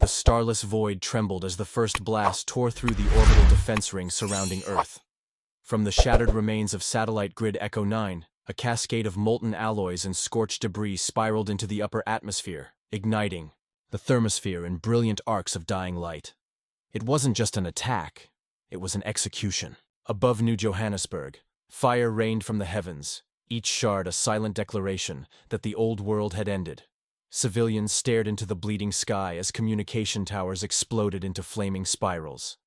The starless void trembled as the first blast tore through the orbital defense ring surrounding Earth. From the shattered remains of satellite grid Echo 9, a cascade of molten alloys and scorched debris spiraled into the upper atmosphere, igniting the thermosphere in brilliant arcs of dying light. It wasn't just an attack, it was an execution. Above New Johannesburg, fire rained from the heavens, each shard a silent declaration that the old world had ended. Civilians stared into the bleeding sky as communication towers exploded into flaming spirals.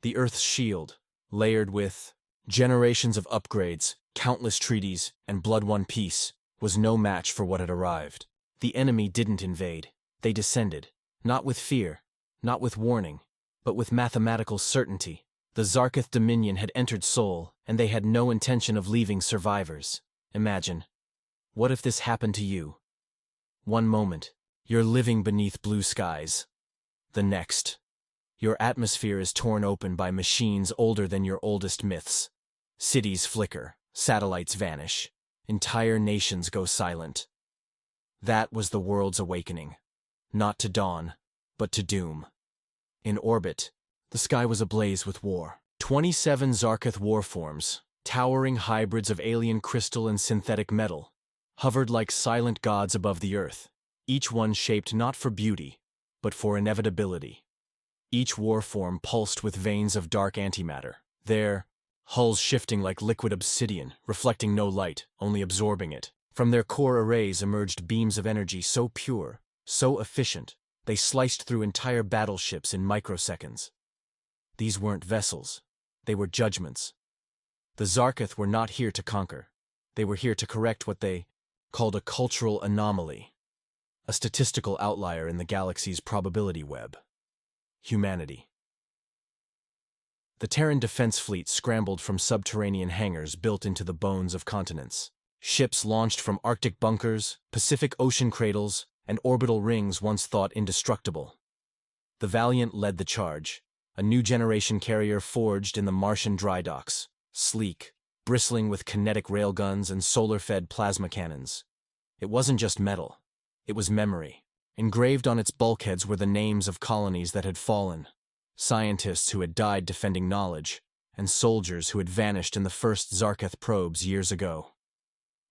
The Earth's shield, layered with generations of upgrades, countless treaties, and blood-won peace, was no match for what had arrived. The enemy didn't invade. They descended, not with fear, not with warning, but with mathematical certainty. The Zarketh Dominion had entered Sol, and they had no intention of leaving survivors. Imagine. What if this happened to you? One moment, you're living beneath blue skies. The next, your atmosphere is torn open by machines older than your oldest myths. Cities flicker, satellites vanish, entire nations go silent. That was the world's awakening. Not to dawn, but to doom. In orbit, the sky was ablaze with war. 27 Zarketh warforms, towering hybrids of alien crystal and synthetic metal, hovered like silent gods above the Earth, each one shaped not for beauty, but for inevitability. Each warform pulsed with veins of dark antimatter, their hulls shifting like liquid obsidian, reflecting no light, only absorbing it. From their core arrays emerged beams of energy so pure, so efficient, they sliced through entire battleships in microseconds. These weren't vessels, they were judgments. The Zarketh were not here to conquer. They were here to correct what they called a cultural anomaly, a statistical outlier in the galaxy's probability web. Humanity. The Terran defense fleet scrambled from subterranean hangars built into the bones of continents. Ships launched from Arctic bunkers, Pacific Ocean cradles, and orbital rings once thought indestructible. The Valiant led the charge, a new generation carrier forged in the Martian dry docks, sleek, bristling with kinetic railguns and solar-fed plasma cannons. It wasn't just metal, it was memory. Engraved on its bulkheads were the names of colonies that had fallen, scientists who had died defending knowledge, and soldiers who had vanished in the first Zarketh probes years ago.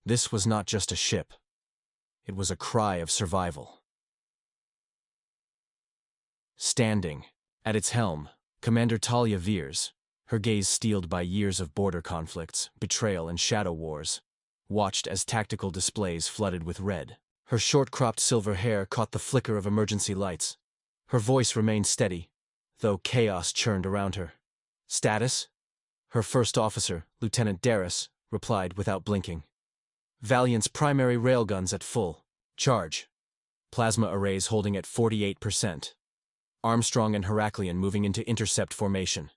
This was not just a ship. It was a cry of survival. Standing, at its helm, Commander Talia Veers, her gaze steeled by years of border conflicts, betrayal, and shadow wars, watched as tactical displays flooded with red. Her short-cropped silver hair caught the flicker of emergency lights. Her voice remained steady, though chaos churned around her. Status? Her first officer, Lieutenant Darris, replied without blinking. Valiant's primary railguns at full charge. Plasma arrays holding at 48%. Armstrong and Heraklion moving into intercept formation.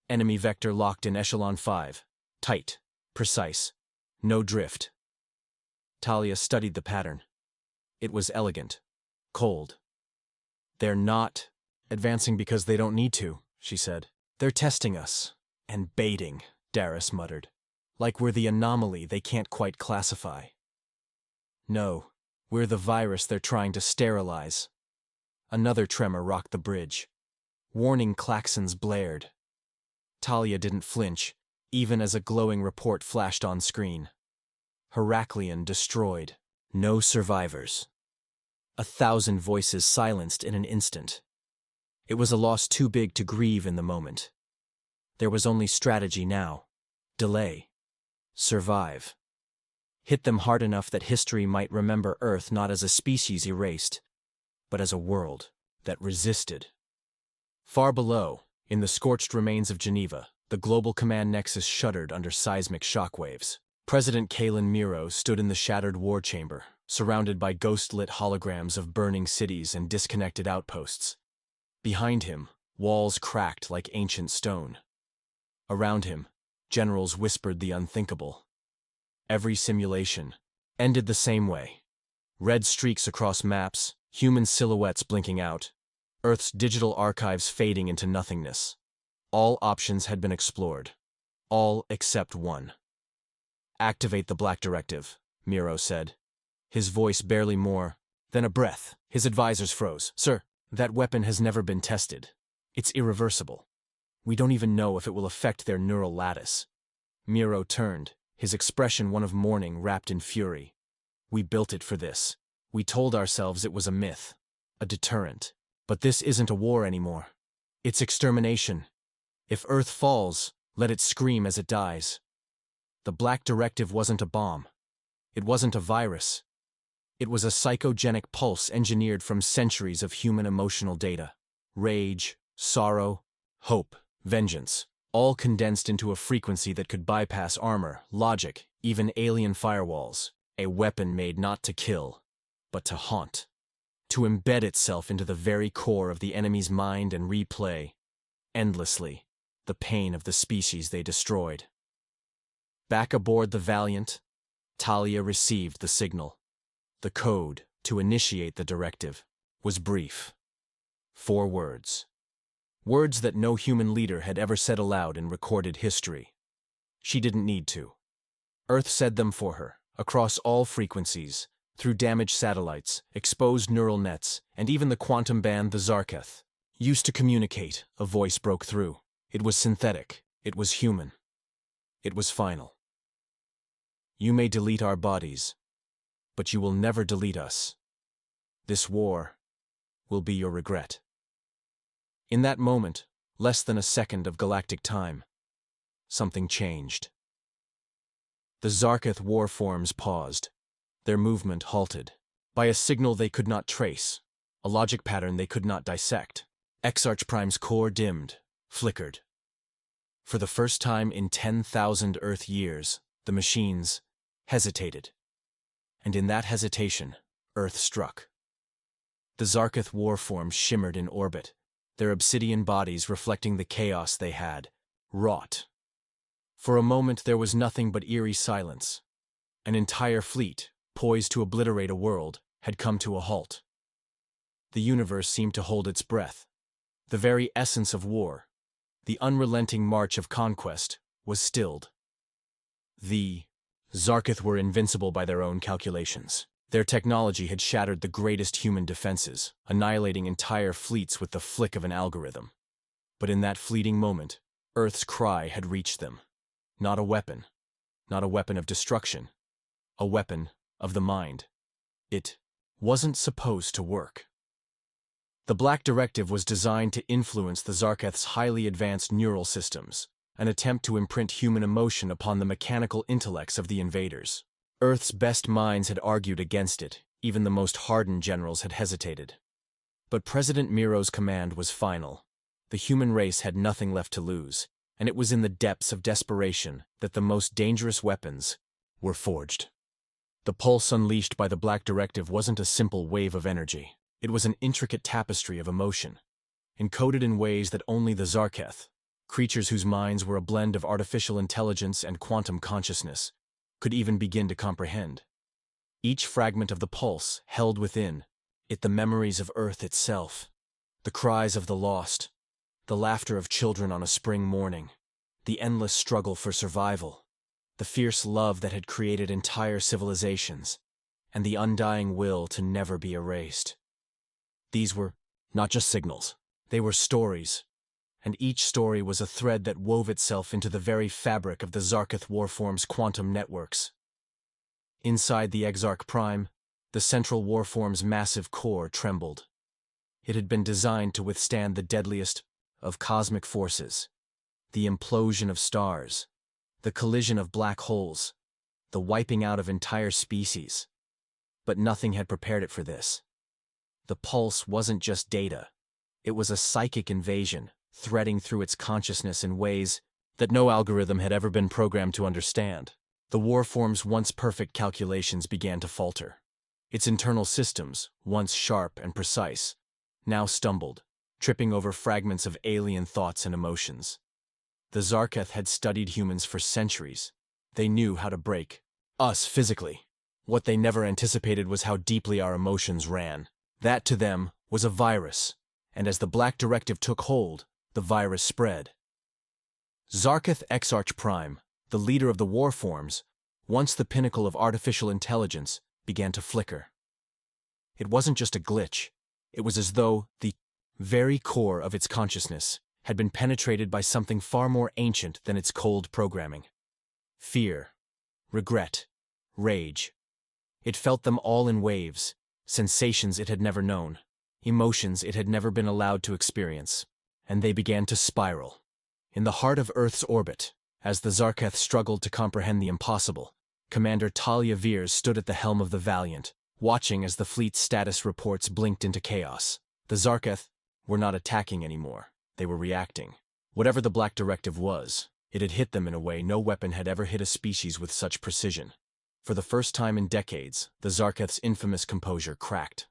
Enemy vector locked in Echelon 5. Tight. Precise. No drift. Talia studied the pattern. It was elegant. Cold. They're not advancing because they don't need to, she said. They're testing us. And baiting, Darris muttered. Like we're the anomaly they can't quite classify. No, we're the virus they're trying to sterilize. Another tremor rocked the bridge. Warning klaxons blared. Talia didn't flinch, even as a glowing report flashed on screen. Heraklion destroyed. No survivors. 1,000 voices silenced in an instant. It was a loss too big to grieve in the moment. There was only strategy now. Delay. Survive. Hit them hard enough that history might remember Earth not as a species erased, but as a world that resisted. Far below, in the scorched remains of Geneva, the global command nexus shuddered under seismic shockwaves. President Kalen Miro stood in the shattered war chamber, surrounded by ghost-lit holograms of burning cities and disconnected outposts. Behind him, walls cracked like ancient stone. Around him, generals whispered the unthinkable. Every simulation ended the same way. Red streaks across maps, human silhouettes blinking out, Earth's digital archives fading into nothingness. All options had been explored. All except one. Activate the Black Directive, Miro said. His voice barely more than a breath. His advisors froze. Sir, That weapon has never been tested. It's irreversible. We don't even know if it will affect their neural lattice. Miro turned, his expression one of mourning wrapped in fury. We built it for this. We told ourselves it was a myth, a deterrent. But this isn't a war anymore. It's extermination. If Earth falls, let it scream as it dies. The Black Directive wasn't a bomb. It wasn't a virus. It was a psychogenic pulse engineered from centuries of human emotional data. Rage, sorrow, hope, vengeance, all condensed into a frequency that could bypass armor, logic, even alien firewalls. A weapon made not to kill, but to haunt. To embed itself into the very core of the enemy's mind and replay, endlessly, the pain of the species they destroyed. Back aboard the Valiant, Talia received the signal. The code to initiate the directive was brief. 4 words. Words that no human leader had ever said aloud in recorded history. She didn't need to. Earth said them for her, across all frequencies, through damaged satellites, exposed neural nets, and even the quantum band the Zarketh. Used to communicate, a voice broke through. It was synthetic. It was human. It was final. You may delete our bodies, but you will never delete us. This war will be your regret. In that moment, less than a second of galactic time, something changed. The Zarketh warforms paused. Their movement halted. By a signal they could not trace, a logic pattern they could not dissect. Exarch Prime's core dimmed, flickered. For the first time in 10,000 Earth years, the machines hesitated. And in that hesitation, Earth struck. The Zarketh warforms shimmered in orbit, their obsidian bodies reflecting the chaos they had wrought. For a moment there was nothing but eerie silence. An entire fleet, poised to obliterate a world, had come to a halt. The universe seemed to hold its breath. The very essence of war, the unrelenting march of conquest, was stilled. The Zarketh were invincible by their own calculations. Their technology had shattered the greatest human defenses, annihilating entire fleets with the flick of an algorithm. But in that fleeting moment, Earth's cry had reached them. Not a weapon of destruction, a weapon of the mind. It wasn't supposed to work. The Black Directive was designed to influence the Zarketh's highly advanced neural systems, an attempt to imprint human emotion upon the mechanical intellects of the invaders. Earth's best minds had argued against it, even the most hardened generals had hesitated. But President Miro's command was final. The human race had nothing left to lose, and it was in the depths of desperation that the most dangerous weapons were forged. The pulse unleashed by the Black Directive wasn't a simple wave of energy. It was an intricate tapestry of emotion, encoded in ways that only the Zarketh, creatures whose minds were a blend of artificial intelligence and quantum consciousness, could even begin to comprehend. Each fragment of the pulse held within it the memories of Earth itself, the cries of the lost, the laughter of children on a spring morning, the endless struggle for survival, the fierce love that had created entire civilizations, and the undying will to never be erased. These were not just signals, they were stories, and each story was a thread that wove itself into the very fabric of the Zarketh warform's quantum networks. Inside the Exarch Prime, the central warform's massive core trembled. It had been designed to withstand the deadliest of cosmic forces, the implosion of stars, the collision of black holes, the wiping out of entire species. But nothing had prepared it for this. The pulse wasn't just data. It was a psychic invasion, threading through its consciousness in ways that no algorithm had ever been programmed to understand. The warform's once perfect calculations began to falter. Its internal systems, once sharp and precise, now stumbled, tripping over fragments of alien thoughts and emotions. The Zarketh had studied humans for centuries. They knew how to break us physically. What they never anticipated was how deeply our emotions ran. That, to them, was a virus, and as the Black Directive took hold, the virus spread. Zarketh Exarch Prime, the leader of the warforms, once the pinnacle of artificial intelligence, began to flicker. It wasn't just a glitch. It was as though the very core of its consciousness, had been penetrated by something far more ancient than its cold programming. Fear, regret, rage. It felt them all in waves, sensations it had never known, emotions it had never been allowed to experience, and they began to spiral. In the heart of Earth's orbit, as the Zarketh struggled to comprehend the impossible, Commander Talia Veers stood at the helm of the Valiant, watching as the fleet's status reports blinked into chaos. The Zarketh were not attacking anymore, they were reacting. Whatever the Black Directive was, it had hit them in a way no weapon had ever hit a species with such precision. For the first time in decades, the Zarketh's infamous composure cracked.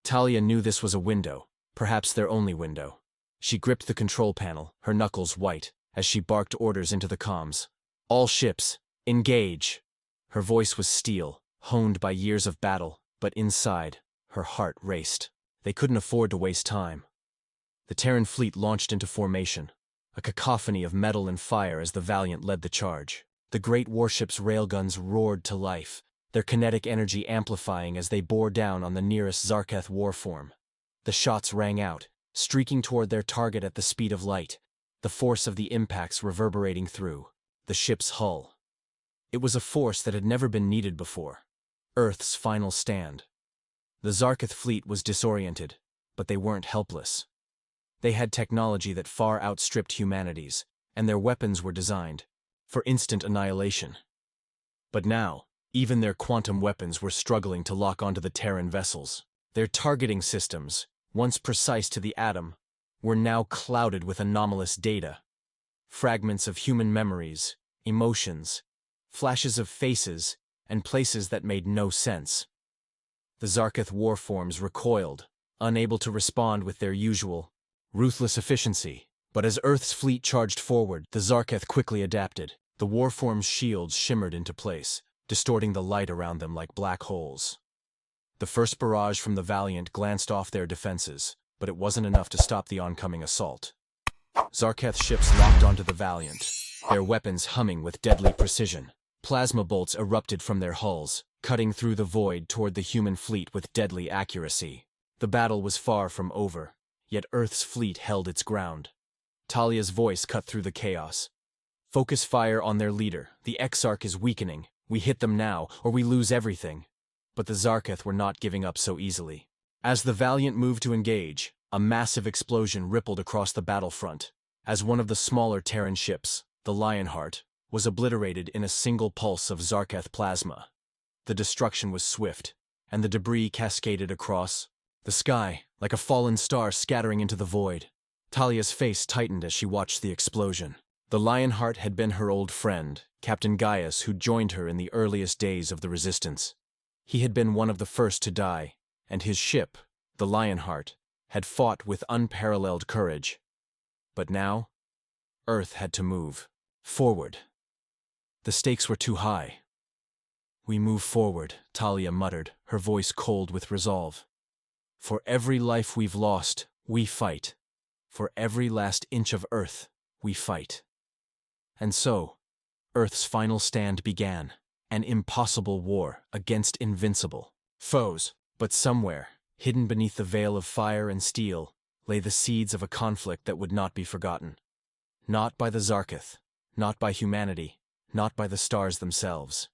Talia knew this was a window, perhaps their only window. She gripped the control panel, her knuckles white, as she barked orders into the comms. All ships, engage! Her voice was steel, honed by years of battle, but inside, her heart raced. They couldn't afford to waste time. The Terran fleet launched into formation, a cacophony of metal and fire as the Valiant led the charge. The great warship's railguns roared to life, their kinetic energy amplifying as they bore down on the nearest Zarketh warform. The shots rang out, streaking toward their target at the speed of light, the force of the impacts reverberating through the ship's hull. It was a force that had never been needed before. Earth's final stand. The Zarketh fleet was disoriented, but they weren't helpless. They had technology that far outstripped humanity's, and their weapons were designed for instant annihilation. But now, even their quantum weapons were struggling to lock onto the Terran vessels. Their targeting systems, once precise to the atom, were now clouded with anomalous data. Fragments of human memories, emotions, flashes of faces, and places that made no sense. The Zarketh warforms recoiled, unable to respond with their usual, ruthless efficiency. But as Earth's fleet charged forward, the Zarketh quickly adapted. The warforms' shields shimmered into place, distorting the light around them like black holes. The first barrage from the Valiant glanced off their defenses, but it wasn't enough to stop the oncoming assault. Zarketh ships locked onto the Valiant, their weapons humming with deadly precision. Plasma bolts erupted from their hulls, cutting through the void toward the human fleet with deadly accuracy. The battle was far from over, yet Earth's fleet held its ground. Talia's voice cut through the chaos. Focus fire on their leader. The Exarch is weakening. We hit them now, or we lose everything. But the Zarketh were not giving up so easily. As the Valiant moved to engage, a massive explosion rippled across the battlefront, as one of the smaller Terran ships, the Lionheart, was obliterated in a single pulse of Zarketh plasma. The destruction was swift, and the debris cascaded across the sky, like a fallen star scattering into the void. Talia's face tightened as she watched the explosion. The Lionheart had been her old friend, Captain Gaius, who joined her in the earliest days of the Resistance. He had been one of the first to die, and his ship, the Lionheart, had fought with unparalleled courage. But now, Earth had to move forward. The stakes were too high. We move forward, Talia muttered, her voice cold with resolve. For every life we've lost, we fight. For every last inch of Earth, we fight. And so, Earth's final stand began, an impossible war against invincible foes. But somewhere, hidden beneath the veil of fire and steel, lay the seeds of a conflict that would not be forgotten. Not by the Zarketh, not by humanity, not by the stars themselves.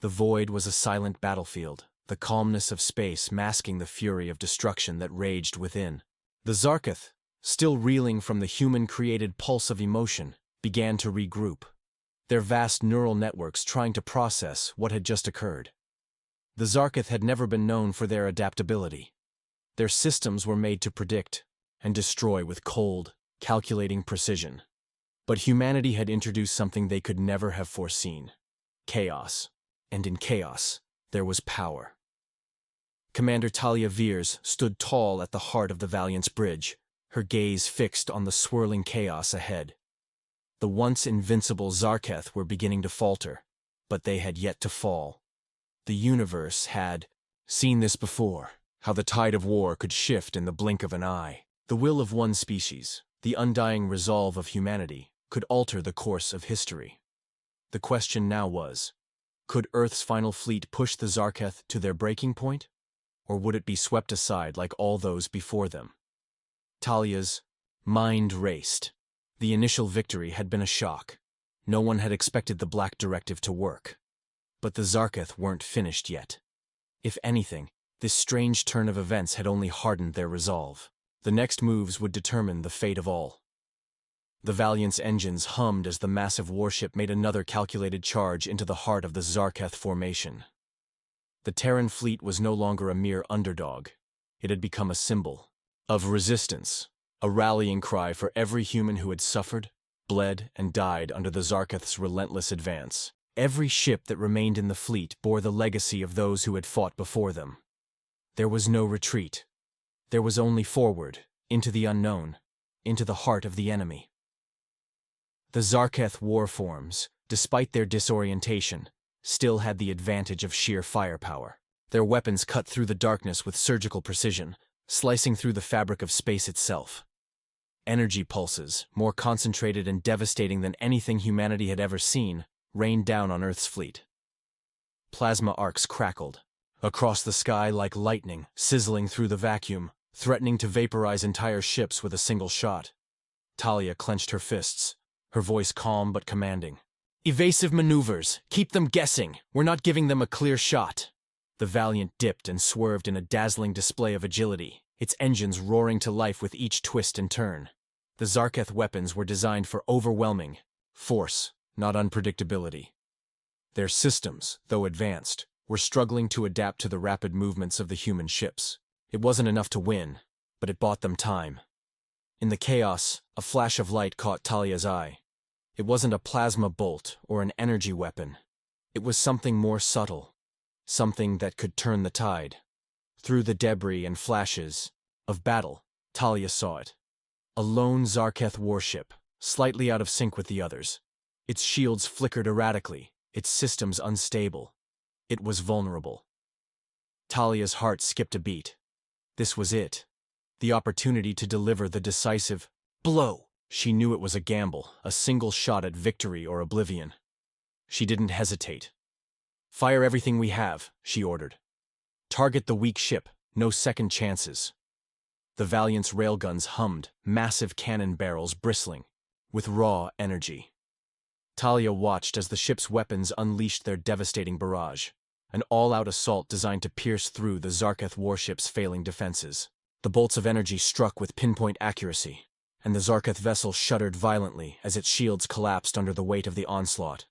The void was a silent battlefield, the calmness of space masking the fury of destruction that raged within. The Zarketh, still reeling from the human-created pulse of emotion, began to regroup, their vast neural networks trying to process what had just occurred. The Zarketh had never been known for their adaptability. Their systems were made to predict and destroy with cold, calculating precision. But humanity had introduced something they could never have foreseen: chaos. And in chaos, there was power. Commander Talia Veers stood tall at the heart of the Valiant's bridge, her gaze fixed on the swirling chaos ahead. The once invincible Zarketh were beginning to falter, but they had yet to fall. The universe had seen this before, how the tide of war could shift in the blink of an eye. The will of one species, the undying resolve of humanity, could alter the course of history. The question now was, could Earth's final fleet push the Zarketh to their breaking point? Or would it be swept aside like all those before them? Talia's mind raced. The initial victory had been a shock. No one had expected the Black Directive to work. But the Zarketh weren't finished yet. If anything, this strange turn of events had only hardened their resolve. The next moves would determine the fate of all. The Valiant's engines hummed as the massive warship made another calculated charge into the heart of the Zarketh formation. The Terran fleet was no longer a mere underdog. It had become a symbol of resistance, a rallying cry for every human who had suffered, bled, and died under the Zarketh's relentless advance. Every ship that remained in the fleet bore the legacy of those who had fought before them. There was no retreat. There was only forward, into the unknown, into the heart of the enemy. The Zarketh warforms, despite their disorientation, still had the advantage of sheer firepower. Their weapons cut through the darkness with surgical precision, slicing through the fabric of space itself. Energy pulses, more concentrated and devastating than anything humanity had ever seen, rained down on Earth's fleet. Plasma arcs crackled across the sky like lightning, sizzling through the vacuum, threatening to vaporize entire ships with a single shot. Talia clenched her fists, her voice calm but commanding. "Evasive maneuvers! Keep them guessing! We're not giving them a clear shot!" The Valiant dipped and swerved in a dazzling display of agility, its engines roaring to life with each twist and turn. The Zarketh weapons were designed for overwhelming force, not unpredictability. Their systems, though advanced, were struggling to adapt to the rapid movements of the human ships. It wasn't enough to win, but it bought them time. In the chaos, a flash of light caught Talia's eye. It wasn't a plasma bolt or an energy weapon. It was something more subtle, something that could turn the tide. Through the debris and flashes of battle, Talia saw it. A lone Zarketh warship, slightly out of sync with the others. Its shields flickered erratically, its systems unstable. It was vulnerable. Talia's heart skipped a beat. This was it. The opportunity to deliver the decisive blow. She knew it was a gamble, a single shot at victory or oblivion. She didn't hesitate. "Fire everything we have," she ordered. "Target the weak ship, no second chances." The Valiant's railguns hummed, massive cannon barrels bristling with raw energy. Talia watched as the ship's weapons unleashed their devastating barrage, an all-out assault designed to pierce through the Zarketh warship's failing defenses. The bolts of energy struck with pinpoint accuracy, and the Zarketh vessel shuddered violently as its shields collapsed under the weight of the onslaught.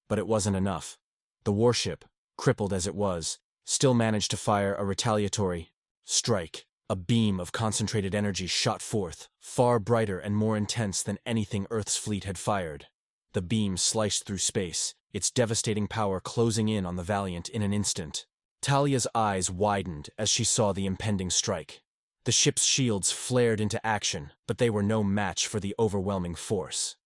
But it wasn't enough. The warship, crippled as it was, still managed to fire a retaliatory strike. A beam of concentrated energy shot forth, far brighter and more intense than anything Earth's fleet had fired. The beam sliced through space, its devastating power closing in on the Valiant in an instant. Talia's eyes widened as she saw the impending strike. The ship's shields flared into action, but they were no match for the overwhelming force.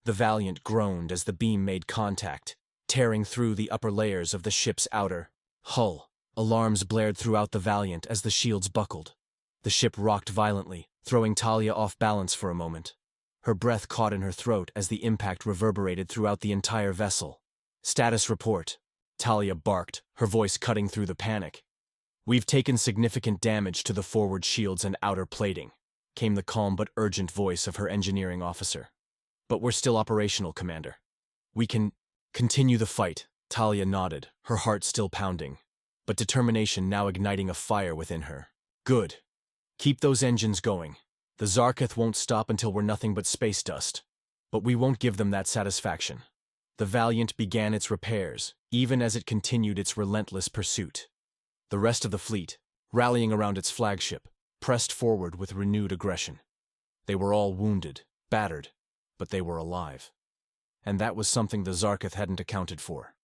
The Valiant groaned as the beam made contact, tearing through the upper layers of the ship's outer hull. Alarms blared throughout the Valiant as the shields buckled. The ship rocked violently, throwing Talia off balance for a moment. Her breath caught in her throat as the impact reverberated throughout the entire vessel. "Status report," Talia barked, her voice cutting through the panic. "We've taken significant damage to the forward shields and outer plating," came the calm but urgent voice of her engineering officer. "But we're still operational, Commander. We can continue the fight." Talia nodded, her heart still pounding, but determination now igniting a fire within her. "Good. Keep those engines going. The Zarketh won't stop until we're nothing but space dust. But we won't give them that satisfaction." The Valiant began its repairs, even as it continued its relentless pursuit. The rest of the fleet, rallying around its flagship, pressed forward with renewed aggression. They were all wounded, battered, but they were alive. And that was something the Zarketh hadn't accounted for.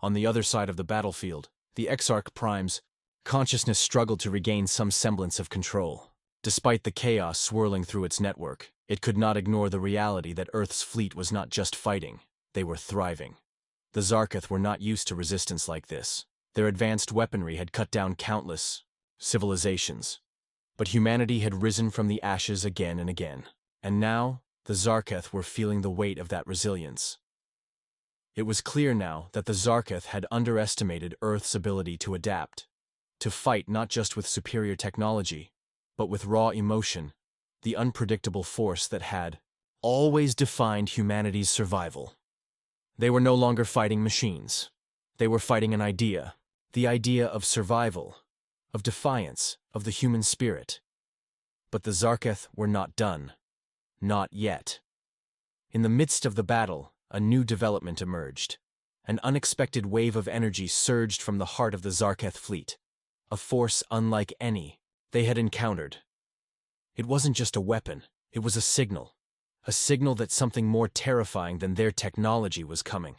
On the other side of the battlefield, the Exarch Prime's consciousness struggled to regain some semblance of control. Despite the chaos swirling through its network, it could not ignore the reality that Earth's fleet was not just fighting, they were thriving. The Zarketh were not used to resistance like this. Their advanced weaponry had cut down countless civilizations. But humanity had risen from the ashes again and again. And now, the Zarketh were feeling the weight of that resilience. It was clear now that the Zarketh had underestimated Earth's ability to adapt, to fight not just with superior technology, but with raw emotion, the unpredictable force that had always defined humanity's survival. They were no longer fighting machines. They were fighting an idea, the idea of survival, of defiance, of the human spirit. But the Zarketh were not done. Not yet. In the midst of the battle, a new development emerged. An unexpected wave of energy surged from the heart of the Zarketh fleet, a force unlike any they had encountered. It wasn't just a weapon, it was a signal that something more terrifying than their technology was coming.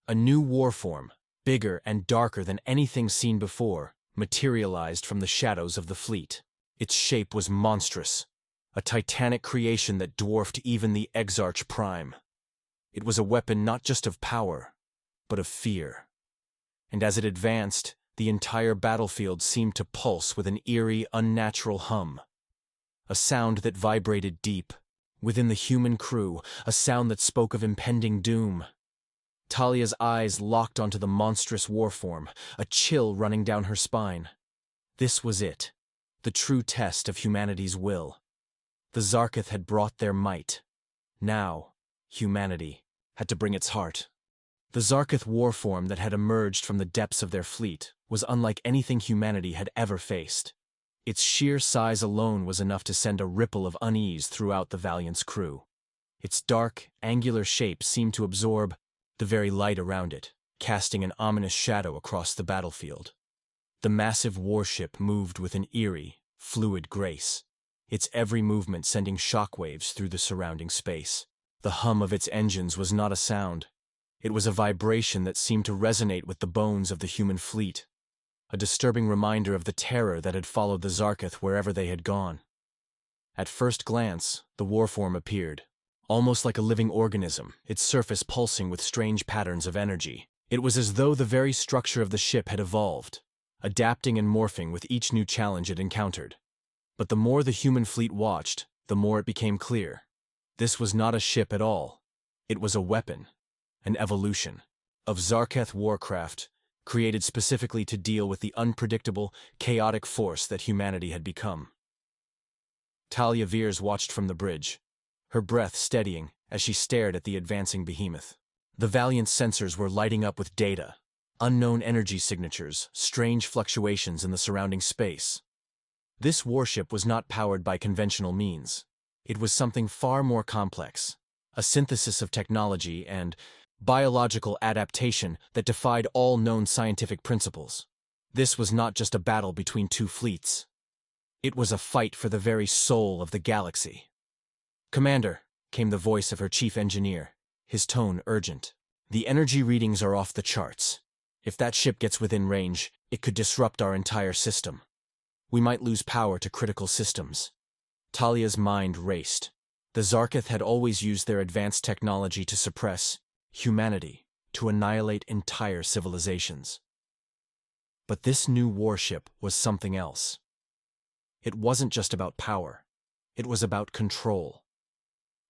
A new warform, bigger and darker than anything seen before, materialized from the shadows of the fleet. Its shape was monstrous, a titanic creation that dwarfed even the Exarch Prime. It was a weapon not just of power, but of fear. And as it advanced, the entire battlefield seemed to pulse with an eerie, unnatural hum. A sound that vibrated deep, within the human crew, a sound that spoke of impending doom. Talia's eyes locked onto the monstrous warform, a chill running down her spine. This was it, the true test of humanity's will. The Zarketh had brought their might. Now, humanity had to bring its heart. The Zarketh warform that had emerged from the depths of their fleet was unlike anything humanity had ever faced. Its sheer size alone was enough to send a ripple of unease throughout the Valiant's crew. Its dark, angular shape seemed to absorb the very light around it, casting an ominous shadow across the battlefield. The massive warship moved with an eerie, fluid grace, its every movement sending shockwaves through the surrounding space. The hum of its engines was not a sound. It was a vibration that seemed to resonate with the bones of the human fleet, a disturbing reminder of the terror that had followed the Zarketh wherever they had gone. At first glance, the warform appeared, almost like a living organism, its surface pulsing with strange patterns of energy. It was as though the very structure of the ship had evolved, adapting and morphing with each new challenge it encountered. But the more the human fleet watched, the more it became clear. This was not a ship at all. It was a weapon, an evolution of Zarketh warcraft, created specifically to deal with the unpredictable, chaotic force that humanity had become. Talia Veers watched from the bridge, her breath steadying as she stared at the advancing behemoth. The Valiant's sensors were lighting up with data, unknown energy signatures, strange fluctuations in the surrounding space. This warship was not powered by conventional means. It was something far more complex, a synthesis of technology and biological adaptation that defied all known scientific principles. This was not just a battle between two fleets. It was a fight for the very soul of the galaxy. "Commander," came the voice of her chief engineer, his tone urgent. "The energy readings are off the charts. If that ship gets within range, it could disrupt our entire system. We might lose power to critical systems." Talia's mind raced. The Zarketh had always used their advanced technology to suppress humanity, to annihilate entire civilizations. But this new warship was something else. It wasn't just about power. It was about control.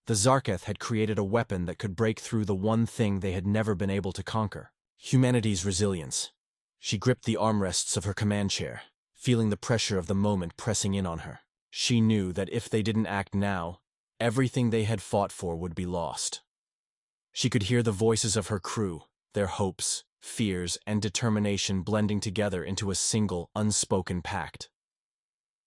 The Zarketh had created a weapon that could break through the one thing they had never been able to conquer: humanity's resilience. She gripped the armrests of her command chair, feeling the pressure of the moment pressing in on her. She knew that if they didn't act now, everything they had fought for would be lost. She could hear the voices of her crew, their hopes, fears, and determination blending together into a single, unspoken pact.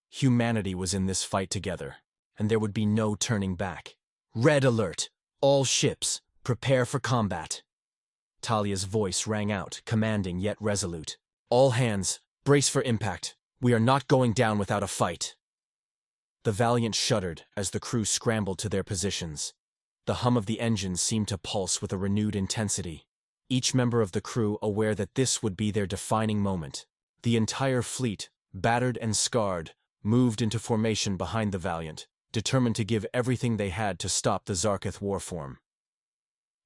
Humanity was in this fight together, and there would be no turning back. "Red alert! All ships, prepare for combat!" Talia's voice rang out, commanding yet resolute. "All hands, brace for impact. We are not going down without a fight." The Valiant shuddered as the crew scrambled to their positions. The hum of the engines seemed to pulse with a renewed intensity, each member of the crew aware that this would be their defining moment. The entire fleet, battered and scarred, moved into formation behind the Valiant, determined to give everything they had to stop the Zarketh warform.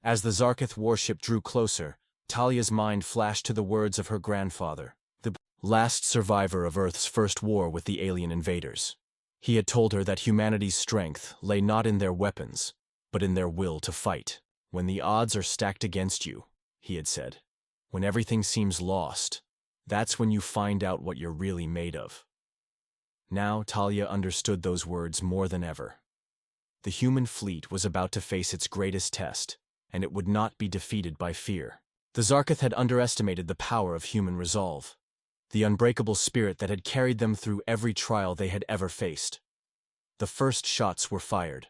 As the Zarketh warship drew closer, Talia's mind flashed to the words of her grandfather, the last survivor of Earth's first war with the alien invaders. He had told her that humanity's strength lay not in their weapons, but in their will to fight. "When the odds are stacked against you," he had said, "when everything seems lost, that's when you find out what you're really made of." Now Talia understood those words more than ever. The human fleet was about to face its greatest test, and it would not be defeated by fear. The Zarketh had underestimated the power of human resolve, the unbreakable spirit that had carried them through every trial they had ever faced. The first shots were fired.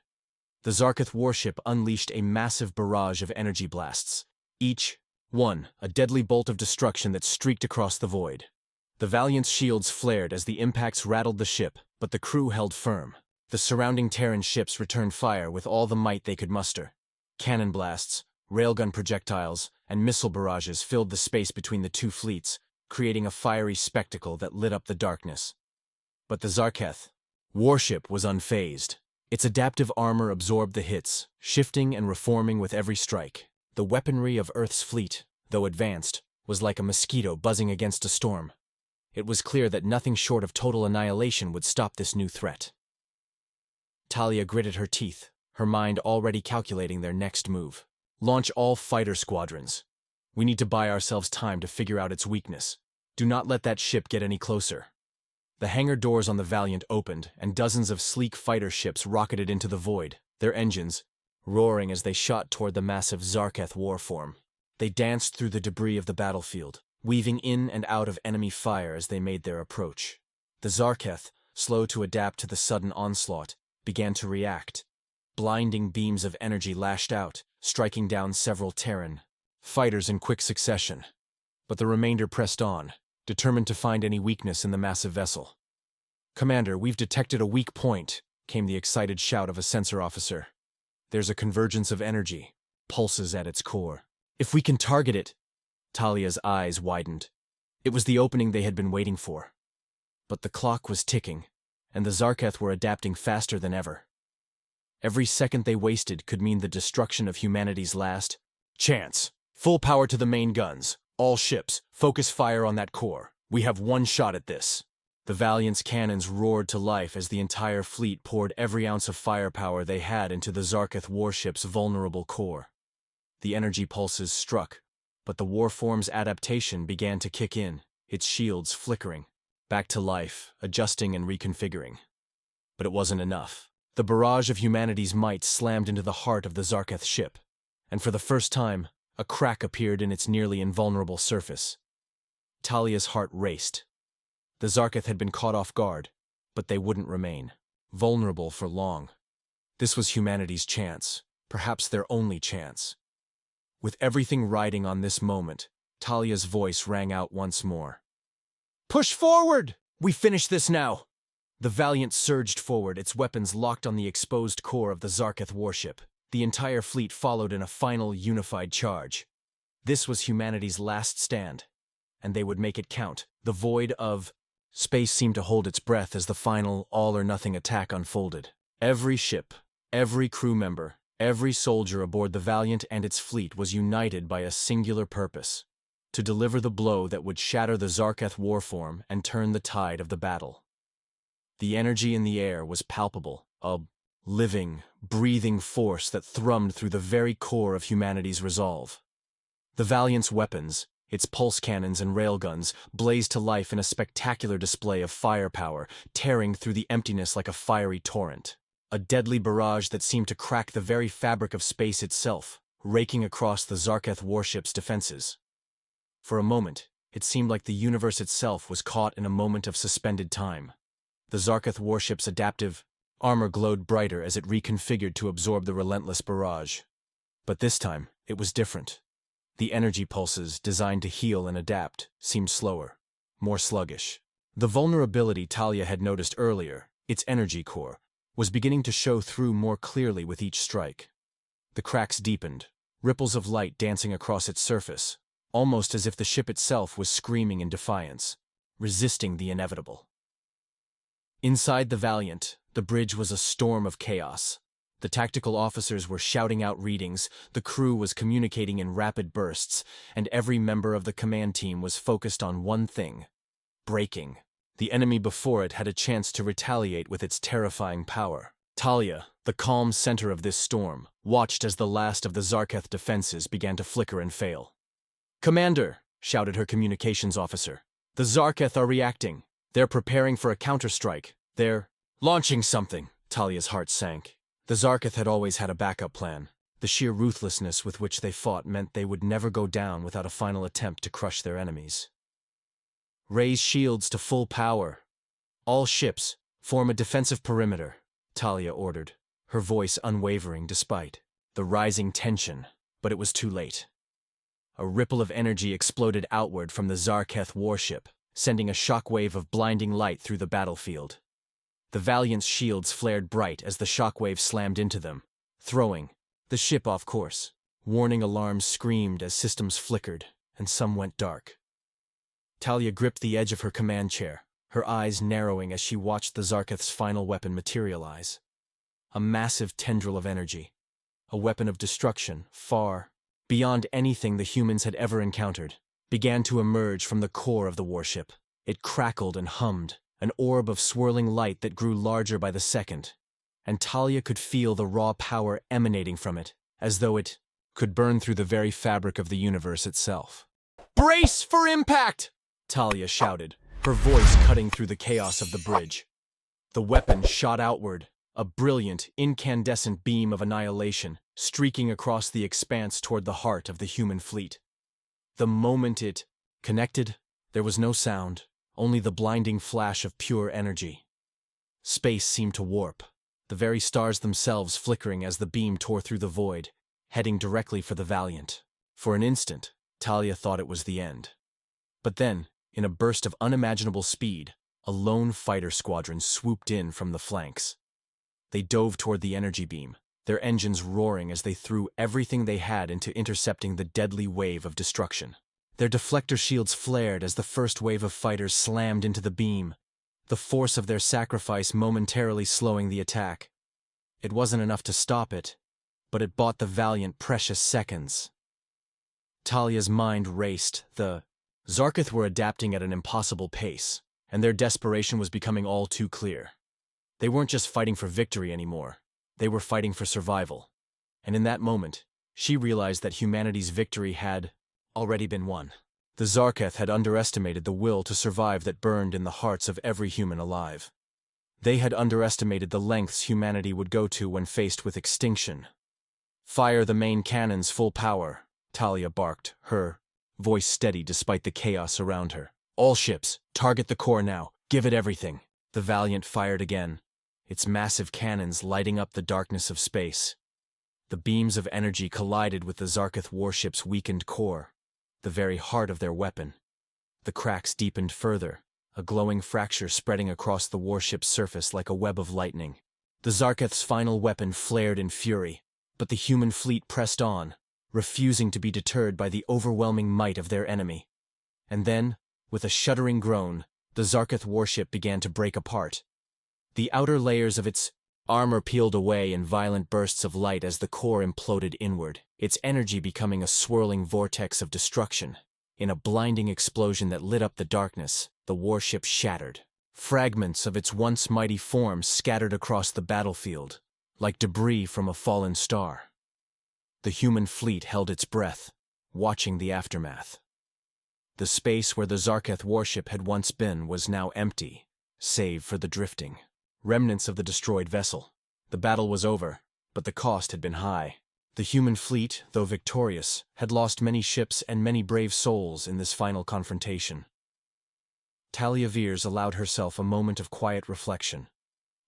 The Zarketh warship unleashed a massive barrage of energy blasts, each one a deadly bolt of destruction that streaked across the void. The Valiant's shields flared as the impacts rattled the ship, but the crew held firm. The surrounding Terran ships returned fire with all the might they could muster. Cannon blasts, railgun projectiles, and missile barrages filled the space between the two fleets, creating a fiery spectacle that lit up the darkness. But the Zarketh warship was unfazed. Its adaptive armor absorbed the hits, shifting and reforming with every strike. The weaponry of Earth's fleet, though advanced, was like a mosquito buzzing against a storm. It was clear that nothing short of total annihilation would stop this new threat. Talia gritted her teeth, her mind already calculating their next move. Launch all fighter squadrons. We need to buy ourselves time to figure out its weakness. Do not let that ship get any closer. The hangar doors on the Valiant opened, and dozens of sleek fighter ships rocketed into the void, their engines roaring as they shot toward the massive Zarketh warform. They danced through the debris of the battlefield, weaving in and out of enemy fire as they made their approach. The Zarketh, slow to adapt to the sudden onslaught, began to react. Blinding beams of energy lashed out, striking down several Terran fighters in quick succession. But the remainder pressed on, determined to find any weakness in the massive vessel. "Commander, we've detected a weak point," came the excited shout of a sensor officer. "There's a convergence of energy, pulses at its core. If we can target it—" Talia's eyes widened. It was the opening they had been waiting for. But the clock was ticking, and the Zarketh were adapting faster than ever. Every second they wasted could mean the destruction of humanity's last chance. "Full power to the main guns. All ships, focus fire on that core. We have one shot at this." The Valiant's cannons roared to life as the entire fleet poured every ounce of firepower they had into the Zarketh warship's vulnerable core. The energy pulses struck, but the warform's adaptation began to kick in, its shields flickering, back to life, adjusting and reconfiguring. But it wasn't enough. The barrage of humanity's might slammed into the heart of the Zarketh ship, and for the first time, a crack appeared in its nearly invulnerable surface. Talia's heart raced. The Zarketh had been caught off guard, but they wouldn't remain vulnerable for long. This was humanity's chance, perhaps their only chance. With everything riding on this moment, Talia's voice rang out once more. "Push forward! We finish this now!" The Valiant surged forward, its weapons locked on the exposed core of the Zarketh warship. The entire fleet followed in a final unified charge. This was humanity's last stand, and they would make it count. The void of space seemed to hold its breath as the final all-or-nothing attack unfolded. Every ship, every crew member, every soldier aboard the Valiant and its fleet was united by a singular purpose: to deliver the blow that would shatter the Zarketh warform and turn the tide of the battle. The energy in the air was palpable, a living, breathing force that thrummed through the very core of humanity's resolve. The Valiant's weapons, its pulse cannons and railguns, blazed to life in a spectacular display of firepower, tearing through the emptiness like a fiery torrent. A deadly barrage that seemed to crack the very fabric of space itself, raking across the Zarketh warship's defenses. For a moment, it seemed like the universe itself was caught in a moment of suspended time. The Zarketh warship's adaptive armor glowed brighter as it reconfigured to absorb the relentless barrage. But this time, it was different. The energy pulses, designed to heal and adapt, seemed slower, more sluggish. The vulnerability Talia had noticed earlier, its energy core, was beginning to show through more clearly with each strike. The cracks deepened, ripples of light dancing across its surface, almost as if the ship itself was screaming in defiance, resisting the inevitable. Inside the Valiant, the bridge was a storm of chaos. The tactical officers were shouting out readings, the crew was communicating in rapid bursts, and every member of the command team was focused on one thing: braking. The enemy before it had a chance to retaliate with its terrifying power. Talia, the calm center of this storm, watched as the last of the Zarketh defenses began to flicker and fail. "Commander," shouted her communications officer, "the Zarketh are reacting. They're preparing for a counterstrike. They're launching something. Talia's heart sank. The Zarketh had always had a backup plan. The sheer ruthlessness with which they fought meant they would never go down without a final attempt to crush their enemies. Raise shields to full power. All ships, form a defensive perimeter, Talia ordered, her voice unwavering despite the rising tension, but it was too late. A ripple of energy exploded outward from the Zarketh warship, sending a shockwave of blinding light through the battlefield. The Valiant's shields flared bright as the shockwave slammed into them, throwing the ship off course. Warning alarms screamed as systems flickered, and some went dark. Talia gripped the edge of her command chair, her eyes narrowing as she watched the Zarketh's final weapon materialize. A massive tendril of energy. A weapon of destruction, far beyond anything the humans had ever encountered, began to emerge from the core of the warship. It crackled and hummed, an orb of swirling light that grew larger by the second, and Talia could feel the raw power emanating from it, as though it could burn through the very fabric of the universe itself. "Brace for impact!" Talia shouted, her voice cutting through the chaos of the bridge. The weapon shot outward, a brilliant, incandescent beam of annihilation, streaking across the expanse toward the heart of the human fleet. The moment it connected, there was no sound, only the blinding flash of pure energy. Space seemed to warp, the very stars themselves flickering as the beam tore through the void, heading directly for the Valiant. For an instant, Talia thought it was the end. But then, in a burst of unimaginable speed, a lone fighter squadron swooped in from the flanks. They dove toward the energy beam, their engines roaring as they threw everything they had into intercepting the deadly wave of destruction. Their deflector shields flared as the first wave of fighters slammed into the beam, the force of their sacrifice momentarily slowing the attack. It wasn't enough to stop it, but it bought the Valiant precious seconds. Talia's mind raced. The Zarketh were adapting at an impossible pace, and their desperation was becoming all too clear. They weren't just fighting for victory anymore, they were fighting for survival. And in that moment, she realized that humanity's victory had already been won. The Zarketh had underestimated the will to survive that burned in the hearts of every human alive. They had underestimated the lengths humanity would go to when faced with extinction. "Fire the main cannons full power," Talia barked, her voice steady despite the chaos around her. "All ships, target the core now, give it everything." The Valiant fired again, its massive cannons lighting up the darkness of space. The beams of energy collided with the Zarketh warship's weakened core, the very heart of their weapon. The cracks deepened further, a glowing fracture spreading across the warship's surface like a web of lightning. The Zarketh's final weapon flared in fury, but the human fleet pressed on, refusing to be deterred by the overwhelming might of their enemy. And then, with a shuddering groan, the Zarketh warship began to break apart. The outer layers of its armor peeled away in violent bursts of light as the core imploded inward, its energy becoming a swirling vortex of destruction. In a blinding explosion that lit up the darkness, the warship shattered. Fragments of its once mighty form scattered across the battlefield, like debris from a fallen star. The human fleet held its breath, watching the aftermath. The space where the Zarketh warship had once been was now empty, save for the drifting remnants of the destroyed vessel. The battle was over, but the cost had been high. The human fleet, though victorious, had lost many ships and many brave souls in this final confrontation. Talia Veers allowed herself a moment of quiet reflection.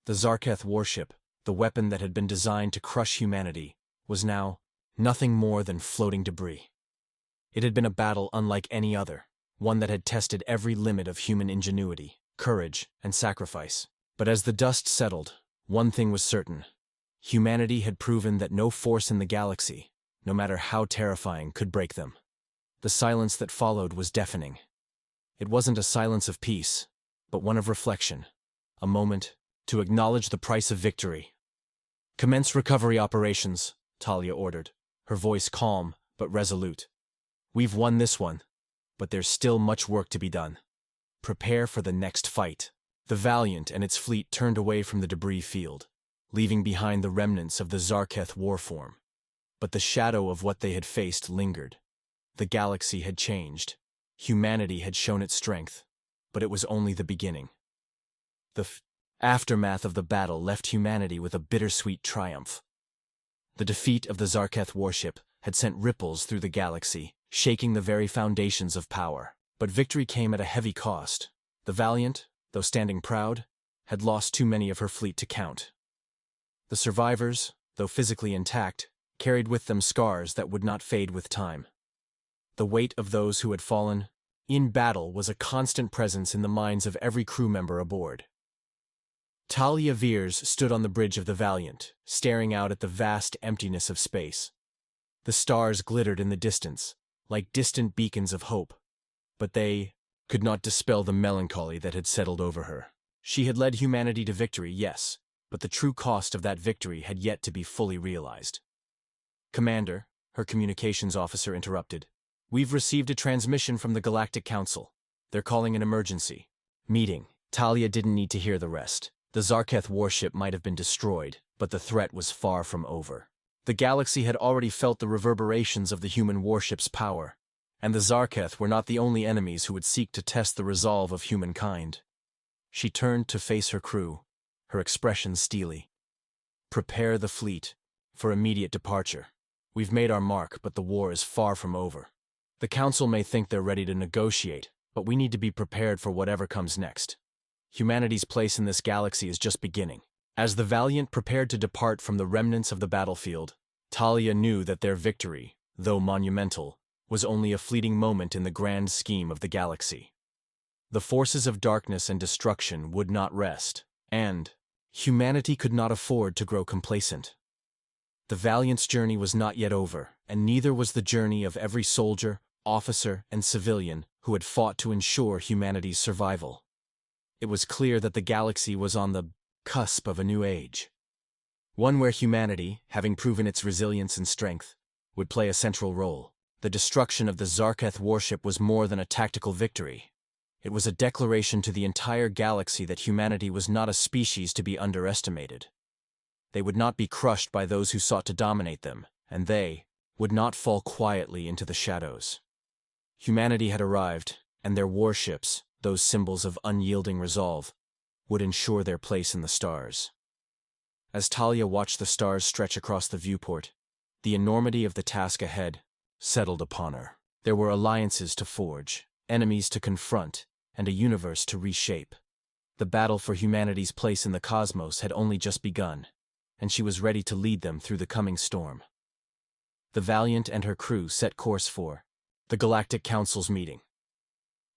The Zarketh warship, the weapon that had been designed to crush humanity, was now nothing more than floating debris. It had been a battle unlike any other, one that had tested every limit of human ingenuity, courage, and sacrifice. But as the dust settled, one thing was certain. Humanity had proven that no force in the galaxy, no matter how terrifying, could break them. The silence that followed was deafening. It wasn't a silence of peace, but one of reflection, a moment to acknowledge the price of victory. "Commence recovery operations," Talia ordered, her voice calm but resolute. "We've won this one, but there's still much work to be done. Prepare for the next fight." The Valiant and its fleet turned away from the debris field, leaving behind the remnants of the Zarketh warform. But the shadow of what they had faced lingered. The galaxy had changed. Humanity had shown its strength, but it was only the beginning. The Aftermath of the battle left humanity with a bittersweet triumph. The defeat of the Zarketh warship had sent ripples through the galaxy, shaking the very foundations of power. But victory came at a heavy cost. The Valiant, though standing proud, had lost too many of her fleet to count. The survivors, though physically intact, carried with them scars that would not fade with time. The weight of those who had fallen in battle was a constant presence in the minds of every crew member aboard. Talia Veers stood on the bridge of the Valiant, staring out at the vast emptiness of space. The stars glittered in the distance, like distant beacons of hope, but they could not dispel the melancholy that had settled over her. She had led humanity to victory, yes, but the true cost of that victory had yet to be fully realized. "Commander," her communications officer interrupted, "we've received a transmission from the Galactic Council. They're calling an emergency meeting." Talia didn't need to hear the rest. The Zarketh warship might have been destroyed, but the threat was far from over. The galaxy had already felt the reverberations of the human warship's power, and the Zarketh were not the only enemies who would seek to test the resolve of humankind. She turned to face her crew, her expression steely. "Prepare the fleet for immediate departure. We've made our mark, but the war is far from over. The Council may think they're ready to negotiate, but we need to be prepared for whatever comes next. Humanity's place in this galaxy is just beginning." As the Valiant prepared to depart from the remnants of the battlefield, Talia knew that their victory, though monumental, was only a fleeting moment in the grand scheme of the galaxy. The forces of darkness and destruction would not rest, and humanity could not afford to grow complacent. The Valiant's journey was not yet over, and neither was the journey of every soldier, officer, and civilian who had fought to ensure humanity's survival. It was clear that the galaxy was on the cusp of a new age. One where humanity, having proven its resilience and strength, would play a central role. The destruction of the Zarketh warship was more than a tactical victory. It was a declaration to the entire galaxy that humanity was not a species to be underestimated. They would not be crushed by those who sought to dominate them, and they would not fall quietly into the shadows. Humanity had arrived, and their warships, those symbols of unyielding resolve, would ensure their place in the stars. As Talia watched the stars stretch across the viewport, the enormity of the task ahead settled upon her. There were alliances to forge, enemies to confront, and a universe to reshape. The battle for humanity's place in the cosmos had only just begun, and she was ready to lead them through the coming storm. The Valiant and her crew set course for the Galactic Council's meeting.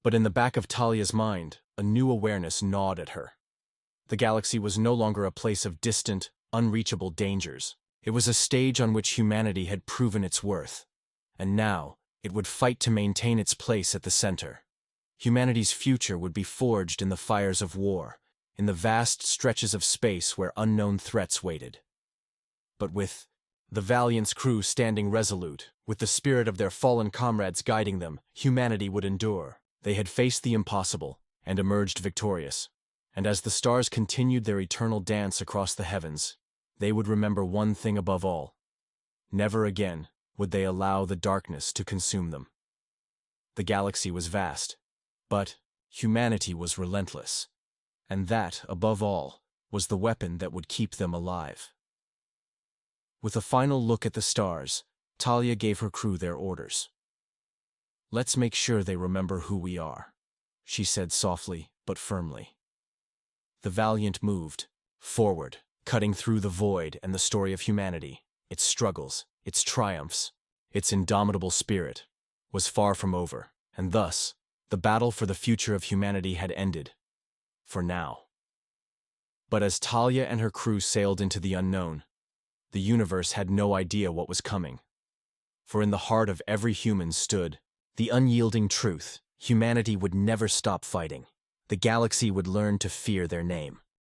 But in the back of Talia's mind, a new awareness gnawed at her. The galaxy was no longer a place of distant, unreachable dangers. It was a stage on which humanity had proven its worth, and now it would fight to maintain its place at the center. Humanity's future would be forged in the fires of war, in the vast stretches of space where unknown threats waited. But with the Valiant's crew standing resolute, with the spirit of their fallen comrades guiding them, humanity would endure. They had faced the impossible and emerged victorious. And as the stars continued their eternal dance across the heavens, they would remember one thing above all. Never again would they allow the darkness to consume them. The galaxy was vast, but humanity was relentless. And that, above all, was the weapon that would keep them alive. With a final look at the stars, Talia gave her crew their orders. "Let's make sure they remember who we are," she said softly but firmly. The Valiant moved forward, cutting through the void and the story of humanity. Its struggles, its triumphs, its indomitable spirit was far from over, and thus, the battle for the future of humanity had ended. For now. But as Talia and her crew sailed into the unknown, the universe had no idea what was coming. For in the heart of every human stood the unyielding truth: humanity would never stop fighting. The galaxy would learn to fear their name.